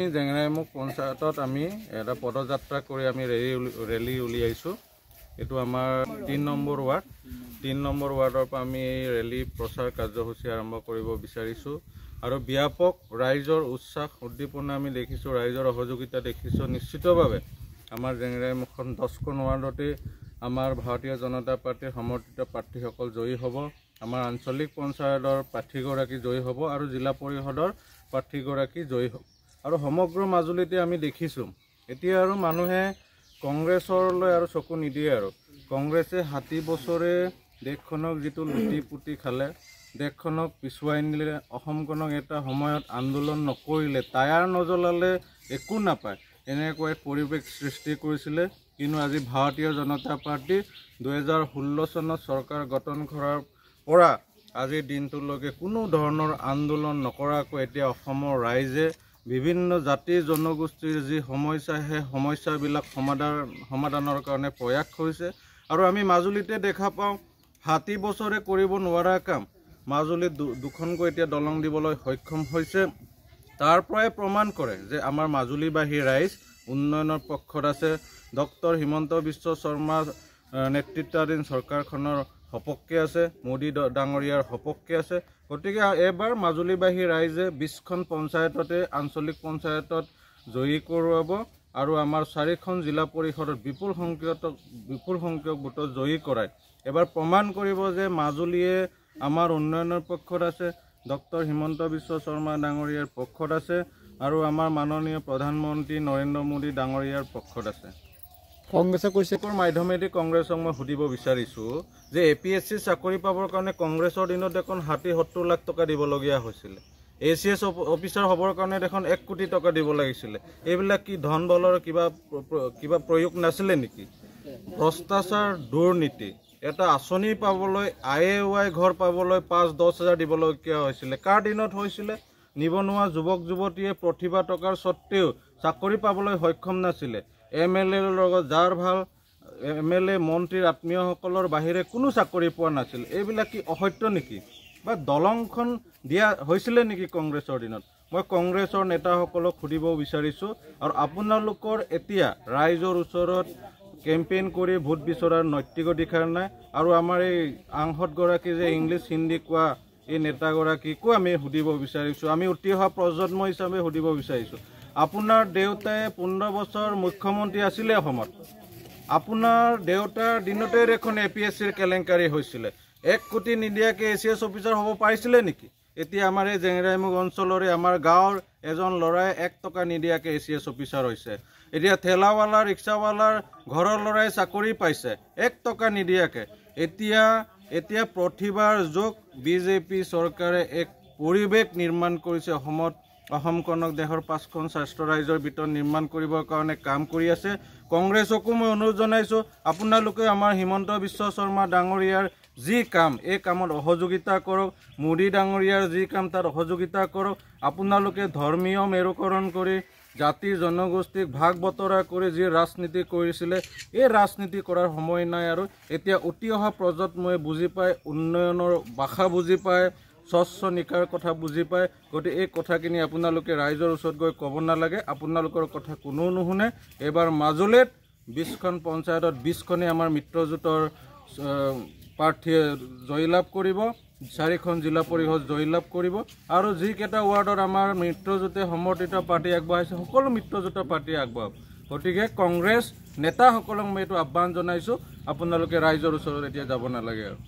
জেংৰাইমুখ পঞ্চায়তত আমি এটা পদযাত্ৰা কৰি আমি ৰেলী উলিয়াইছোঁ। এইটো আমাৰ ৩ নম্বৰ ৱাৰ্ড। ৩ নম্বৰ ৱাৰ্ডৰ পৰা আমি এই ৰেলী প্ৰচাৰ কাৰ্যসূচী আৰম্ভ কৰিব বিচাৰিছোঁ আৰু ব্যাপক ৰাইজৰ উৎসাহ উদ্দীপনা আমি দেখিছোঁ, ৰাইজৰ সহযোগিতা দেখিছোঁ। নিশ্চিতভাৱে আমাৰ জেংৰাইমুখখন 10খন ৱাৰ্ডতে আমাৰ ভাৰতীয় জনতা পাৰ্টিৰ সমৰ্থিত প্ৰাৰ্থীসকল জয়ী হ'ব। আমাৰ আঞ্চলিক পঞ্চায়তৰ প্ৰাৰ্থীগৰাকী জয়ী হ'ব আৰু জিলা পৰিষদৰ প্ৰাৰ্থীগৰাকী জয়ী হ'ব। আৰু সমগ্ৰ মাজুলীতে আমি দেখিছোঁ এতিয়া আৰু মানুহে কংগ্ৰেছলৈ আৰু চকু নিদিয়ে। আৰু কংগ্ৰেছে 60 বছৰে দেশখনক যিটো লুটি পুতি খালে, দেশখনক পিছুৱাই নিলে, অসমখনক এটা সময়ত আন্দোলন নকৰিলে, টায়াৰ নজ্বলালে একো নাপায়, এনেকুৱা এক পৰিৱেশ সৃষ্টি কৰিছিলে। কিন্তু আজি ভাৰতীয় জনতা পাৰ্টি 2016 চনত চৰকাৰ গঠন কৰাৰ পৰা আজিৰ দিনটোলৈকে কোনো ধৰণৰ আন্দোলন নকৰাকৈ এতিয়া অসমৰ ৰাইজে বিভিন্ন জাতি জনগোষ্ঠীৰ যি সমস্যা, সেই সমস্যাবিলাক সমাধানৰ কাৰণে প্ৰয়াস কৰিছে। আৰু আমি মাজুলীতে দেখা পাওঁ 60 বছৰে কৰিব নোৱাৰা কাম মাজুলীত দুখনকৈ এতিয়া দলং দিবলৈ সক্ষম হৈছে। তাৰ পৰাই প্ৰমাণ কৰে যে আমাৰ মাজুলীবাসী ৰাইজ উন্নয়নৰ পক্ষত আছে। ডক্টৰ হিমন্ত বিশ্ব শৰ্মাৰ নেতৃত্বাধীন চৰকাৰখনৰ সপক্ষে আছে, মোদী ডাঙৰীয়াৰ সপক্ষে আছে। গতিকে এবাৰ মাজুলীবাসী ৰাইজে 20খন পঞ্চায়ততে আঞ্চলিক পঞ্চায়তত জয়ী কৰোৱাব আৰু আমাৰ 4খন জিলা পৰিষদত বিপুল সংখ্যক ভোটত জয়ী কৰাই এবাৰ প্ৰমাণ কৰিব যে মাজুলীয়ে আমাৰ উন্নয়নৰ পক্ষত আছে, ডক্টৰ হিমন্ত বিশ্ব শৰ্মা ডাঙৰীয়াৰ পক্ষত আছে আৰু আমাৰ মাননীয় প্ৰধানমন্ত্ৰী নৰেন্দ্ৰ মোদী ডাঙৰীয়াৰ পক্ষত আছে। কংগ্ৰেছে কৈছে মাধ্যমেদি কংগ্ৰেছক মই সুধিব বিচাৰিছোঁ যে APSC চাকৰি পাবৰ কাৰণে কংগ্ৰেছৰ দিনত দেখোন 60-70 লাখ টকা দিবলগীয়া হৈছিলে। ACS অফিচাৰ হ'বৰ কাৰণে দেখোন 1 কোটি টকা দিব লাগিছিলে। এইবিলাক কি ধন বলৰ কিবা প্ৰয়োগ নাছিলে নেকি? ভ্ৰষ্টাচাৰ, দুৰ্নীতি। এটা আঁচনি পাবলৈ IAY ঘৰ পাবলৈ 5-10 হাজাৰ দিবলগীয়া হৈছিলে। কাৰ দিনত হৈছিলে? নিবনুৱা যুৱক যুৱতীয়ে প্ৰতিভা টকাৰ স্বত্তেও চাকৰি পাবলৈ সক্ষম নাছিলে। MLAৰ লগত যাৰ ভাল, MLA মন্ত্ৰীৰ আত্মীয়সকলৰ বাহিৰে কোনো চাকৰি পোৱা নাছিল। এইবিলাক কি অসত্য নেকি? বা দলংখন দিয়া হৈছিলে নেকি কংগ্ৰেছৰ দিনত? মই কংগ্ৰেছৰ নেতাসকলক সুধিব বিচাৰিছোঁ। আৰু আপোনালোকৰ এতিয়া ৰাইজৰ ওচৰত কেম্পেইন কৰি ভোট বিচৰাৰ নৈতিক অধিকাৰ নাই। আৰু আমাৰ এই আংহতগৰাকী যে ইংলিছ হিন্দী কোৱা এই নেতাগৰাকীকো আমি সুধিব বিচাৰিছোঁ, আমি উঠি অহা প্ৰজন্ম হিচাপে সুধিব বিচাৰিছোঁ। আপোনাৰ দেউতাই 15 বছৰ মুখ্যমন্ত্ৰী আছিলে অসমত। আপোনাৰ দেউতাৰ দিনতে দেখোন APSCৰ কেলেংকাৰী হৈছিলে। 1 কোটি নিদিয়াকৈ ACS অফিচাৰ হ'ব পাৰিছিলে নেকি? এতিয়া আমাৰ এই জেংৰাইমুখ অঞ্চলৰে আমাৰ গাঁৱৰ এজন ল'ৰাই 1 টকা নিদিয়াকৈ ACS অফিচাৰ হৈছে। এতিয়া ঠেলাৱালা ৰিক্সাৱালাৰ ঘৰৰ ল'ৰাই চাকৰি পাইছে 1 টকা নিদিয়াকৈ। এতিয়া প্ৰতিভাৰ যুগ। BJP চৰকাৰে এক পৰিৱেশ নিৰ্মাণ কৰিছে অসমত। অসমখনক দেশৰ 5খন শ্ৰেষ্ঠ ৰাজ্যৰ ভিতৰত নিৰ্মাণ কৰিবৰ কাৰণে কাম কৰি আছে। কংগ্ৰেছকো মই অনুৰোধ জনাইছোঁ, আপোনালোকে আমাৰ হিমন্ত বিশ্ব শৰ্মা ডাঙৰীয়াৰ যি কাম, এই কামত সহযোগিতা কৰক। মোদী ডাঙৰীয়াৰ যি কাম তাত সহযোগিতা কৰক। আপোনালোকে ধৰ্মীয় মেৰুকৰণ কৰি জাতি জনগোষ্ঠীক ভাগ বতৰা কৰি যি ৰাজনীতি কৰিছিলে, এই ৰাজনীতি কৰাৰ সময় নাই। আৰু এতিয়া উঠি অহা প্ৰজন্মই বুজি পায়, উন্নয়নৰ ভাষা বুজি পায়, স্বচ্ছ নিকাৰ কথা বুজি পায়। গতিকে এই কথাখিনি আপোনালোকে ৰাইজৰ ওচৰত গৈ ক'ব নালাগে, আপোনালোকৰ কথা কোনেও নুশুনে। এইবাৰ মাজুলীত 20খন পঞ্চায়তত 20খনে আমাৰ মিত্ৰজোঁটৰ প্ৰাৰ্থীয়ে জয়লাভ কৰিব, 4খন জিলা পৰিষদ জয়লাভ কৰিব। আৰু যিকেইটা ৱাৰ্ডত আমাৰ মিত্ৰজোঁটে সমৰ্থিত প্ৰাৰ্থী আগবঢ়াইছে, সকলো মিত্ৰজোঁটৰ প্ৰাৰ্থী আগবঢ়াব। গতিকে কংগ্ৰেছ নেতাসকলক মই এইটো আহ্বান জনাইছোঁ, আপোনালোকে ৰাইজৰ ওচৰত এতিয়া যাব নালাগে আৰু।